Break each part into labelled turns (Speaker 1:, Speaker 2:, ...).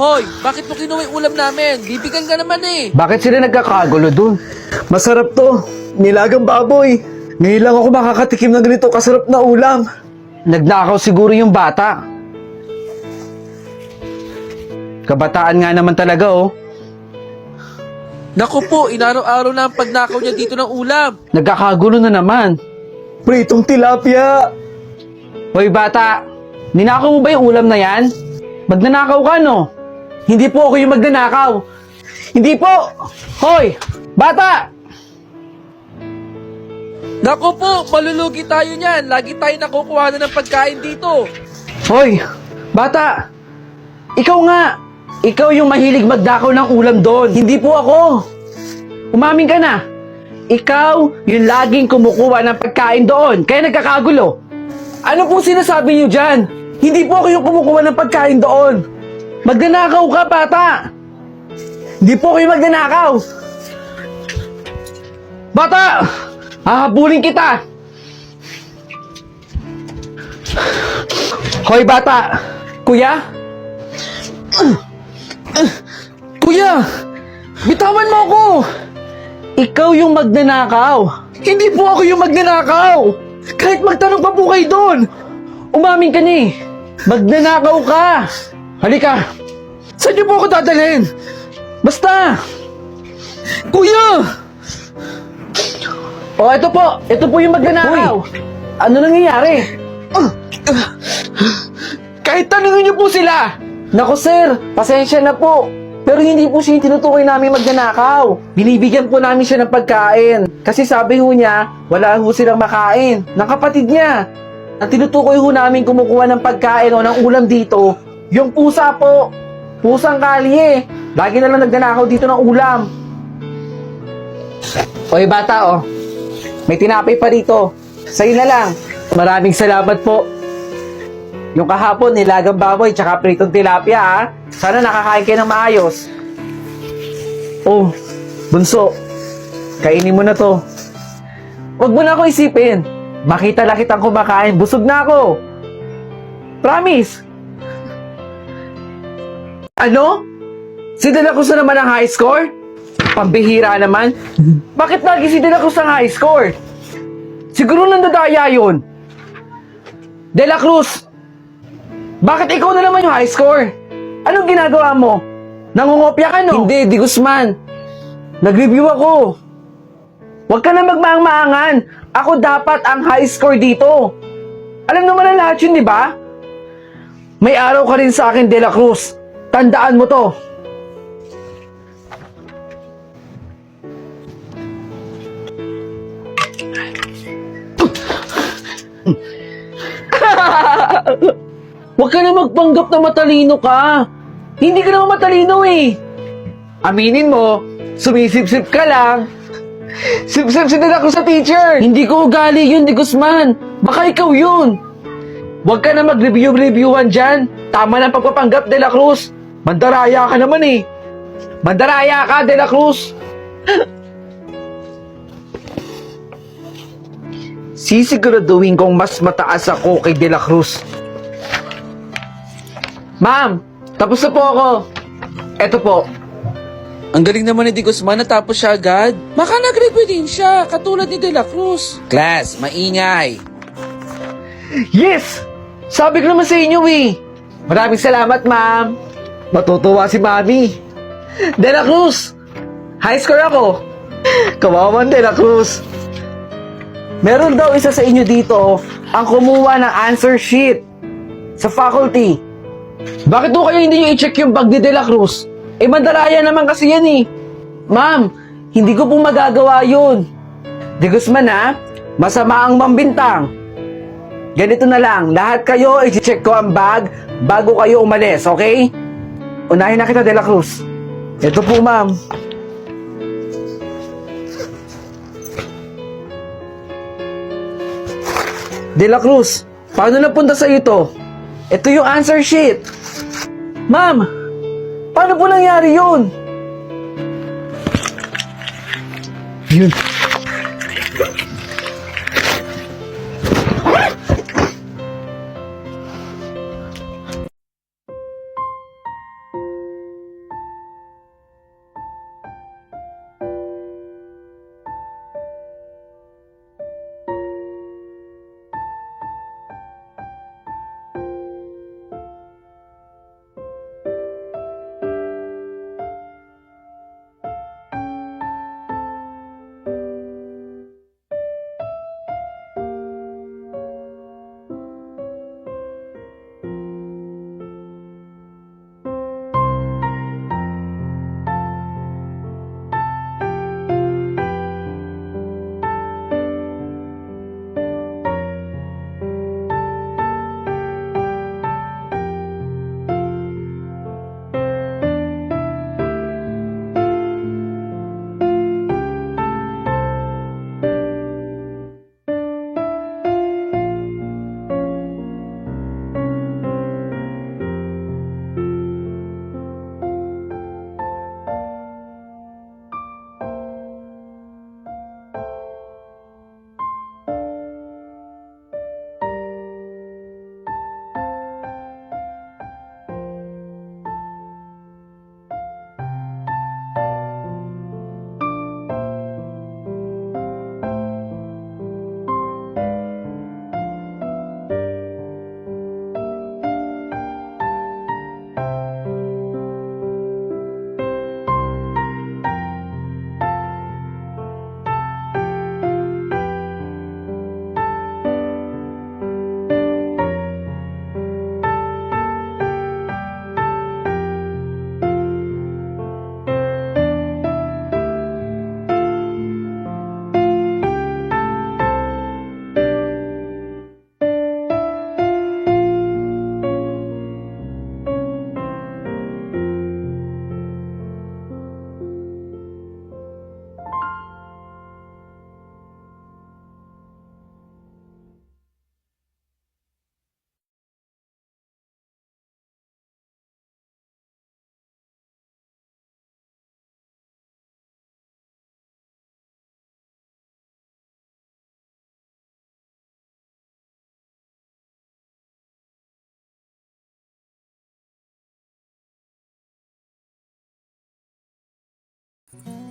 Speaker 1: Hoy, bakit mo kinuha yung ulam namin? Bibigyan ka naman eh.
Speaker 2: Bakit sila nagkakagulo dun?
Speaker 3: Masarap to. Nilagang baboy. Ngayon lang ako makakatikim ng ganito kasarap na ulam.
Speaker 2: Nagnakaw siguro yung bata. Kabataan nga naman talaga, oh.
Speaker 1: Naku po, inaraw-araw na ang pagnakaw niya dito ng ulam.
Speaker 2: Nagkakagulo na naman.
Speaker 3: Pritong tilapia.
Speaker 2: Hoy bata, ninakaw mo ba yung ulam na yan? Magnanakaw ka, no? Hindi po ako yung magnanakaw. Hindi po! Hoy! Bata!
Speaker 1: Naku po, malulugi tayo niyan. Lagi tayo nakukuha na ng pagkain dito.
Speaker 2: Hoy! Bata! Ikaw nga! Ikaw yung mahilig magdakaw ng ulam doon. Hindi po ako! Umamin ka na! Ikaw yung laging kumukuha ng pagkain doon. Kaya nagkakagulo. Ano pong sinasabi niyo dyan? Hindi po ako yung kumukuha ng pagkain doon. Magnanakaw ka, bata! Hindi po ako yung magnanakaw. Bata! Hahabulin kita! Hoy, bata! Kuya? Kuya! Bitawan mo ako! Ikaw yung magnanakaw. Hindi po ako yung magnanakaw! Kahit magtanong pa po kayo doon! Umamin ka ni! Magnanakaw ka! Halika! Saan niyo po ako dadalhin? Basta! Kuya! O, ito po! Ito po yung magnanakaw! Ano nangyayari? Kahit tanungin niyo po sila! Naku sir, pasensya na po. Pero hindi po siya yung tinutukoy namin magnanakaw. Binibigyan po namin siya ng pagkain. Kasi sabi ho niya, wala ho silang makain. Ng kapatid niya. Ang tinutukoy ho namin kumukuha ng pagkain o ng ulam dito, yung pusa po. Pusang kalye. Lagi na lang nagnanakaw dito ng ulam. Oy bata oh. May tinapay pa dito. Sa'yo na lang. Maraming salamat po. Yung kahapon, nilagang baboy tsaka pritong tilapia ha. Sana nakakain kayo ng maayos. Oh, bunso. Kainin mo na to. Huwag mo na ako isipin. Makita lang kitang kumakain. Busog na ako. Promise. Ano? Si De La Cruz na naman ang high score? Pambihira naman. Bakit lagi si De La Cruz ang high score? Siguro nandadaya yun. De La Cruz, bakit ikaw na naman yung high score? Anong ginagawa mo? Nangungopia ka, no? Hindi, Di Guzman. Nag-review ako. Huwag ka na magmaang-maangan. Ako dapat ang high score dito. Alam naman na lahat yun, di ba? May araw ka rin sa akin, De La Cruz. Tandaan mo to. Huwag ka na magpanggap na matalino ka. Hindi ka naman matalino eh. Aminin mo, sumisip-sip ka lang. Sip-sip ako sa teacher. Hindi ko ugali yun, Di Guzman. Baka ikaw yun. Huwag ka na mag-review-reviewan dyan. Tama na pagpapanggap, De La Cruz. Mandaraya ka naman eh. Mandaraya ka, De La Cruz. Sisiguraduhin kong mas mataas ako kay De La Cruz. Ma'am, tapos na po ako. Eto po.
Speaker 1: Ang galing naman ni Di Guzman, natapos siya agad. Baka nag-review din siya, katulad ni De La Cruz. Class, maingay.
Speaker 2: Yes! Sabi ko naman sa inyo eh. Maraming salamat, ma'am. Matutuwa si mami. De La Cruz, high score ako. Kawawan, De La Cruz. Meron daw isa sa inyo dito ang kumuha ng answer sheet sa faculty. Bakit po kayo hindi nyo i-check yung bag ni De La Cruz? Eh, mandalaya naman kasi yan eh. Ma'am, hindi ko po magagawa yun. Di Guzman ha, masama ang mambintang. Ganito na lang, lahat kayo i-check ko ang bag bago kayo umalis, okay? Unahin na kita, De La Cruz. Ito po, ma'am. De La Cruz, paano napunta sa ito? Ito yung answer sheet. Ma'am, paano po nangyari yun? Yun.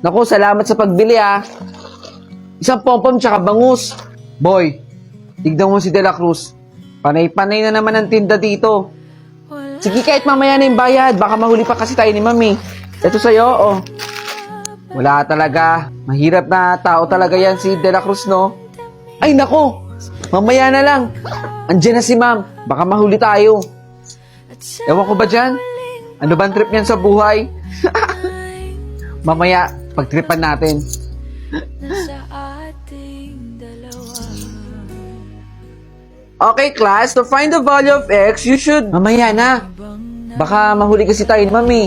Speaker 2: Naku, salamat sa pagbili ah. Isang pompom tsaka bangus. Boy, tignan mo si De La Cruz. Panay-panay na naman ang tinda dito. Sige, kahit mamaya na yung bayad. Baka mahuli pa kasi tayo ni Mami. Ito sa'yo, oh. Wala talaga. Mahirap na tao talaga yan si De La Cruz, no? Ay, nako. Mamaya na lang. Andiyan na si Ma'am. Baka mahuli tayo. Ewan ko ba dyan? Ano ba ang trip niyan sa buhay? Mamaya, pagtripan natin. Okay, class. To find the value of x, you should... Mamaya na. Baka mahuli kasi tayo ni Mami.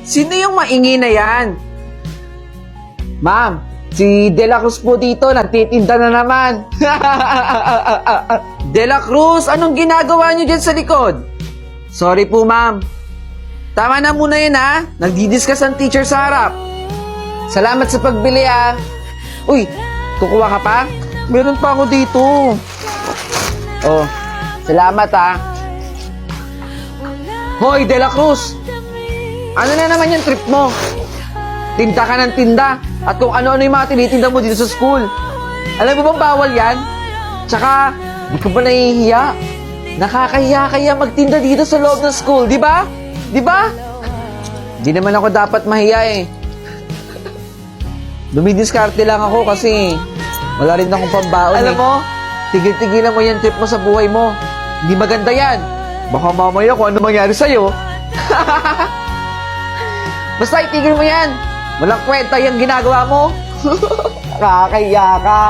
Speaker 2: Sino yung maingi na yan? Ma'am, si De La Cruz po dito. Nagtitinda na naman. De La Cruz, anong ginagawa niyo dyan sa likod? Sorry po, ma'am. Tama na muna yun, ha? Nagdi-discuss ang teacher sa harap. Salamat sa pagbili, ha? Uy, kukuha ka pa? Meron pa ako dito. Oh, salamat, ha? Hoy, De La Cruz! Ano na naman yung trip mo? Tinda ka ng tinda at kung ano-ano yung mga tinitinda mo dito sa school. Alam mo bang bawal yan? Tsaka, di ka ba nahihiya? Nakakahiya kaya magtinda dito sa loob ng school, di ba? Di ba? Di naman ako dapat mahiya eh. Dumidiskarte lang ako kasi wala rin akong pambaon. Alam mo, tigil-tigilan mo yung trip mo sa buhay mo. Hindi maganda yan. Baka mamaya kung ano mangyari sa'yo. Basta itigil mo yan. Walang kwenta yung ginagawa mo. Nakakahiya ka.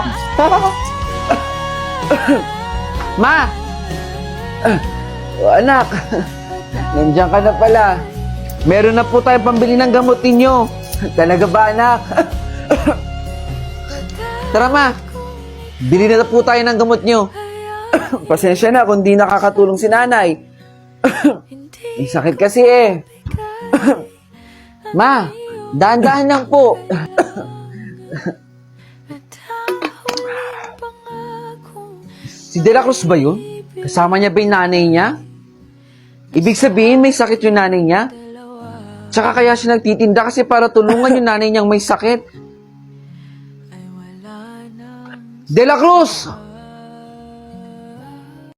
Speaker 2: Ma! Oh, anak, nandiyan ka na pala. Meron na po tayong pambili ng gamot ninyo. Talaga ba, anak? Tara, ma. Bili na po tayo ng gamot nyo. Pasensya na kung di nakakatulong si nanay. May sakit kasi eh. Ma, dahan-dahan lang po. Si De La Cruz ba yun? Kasama niya ba yung nanay niya? Ibig sabihin may sakit yung nanay niya? Tsaka kaya siya nagtitinda kasi para tulungan yung nanay niyang may sakit. De La Cruz!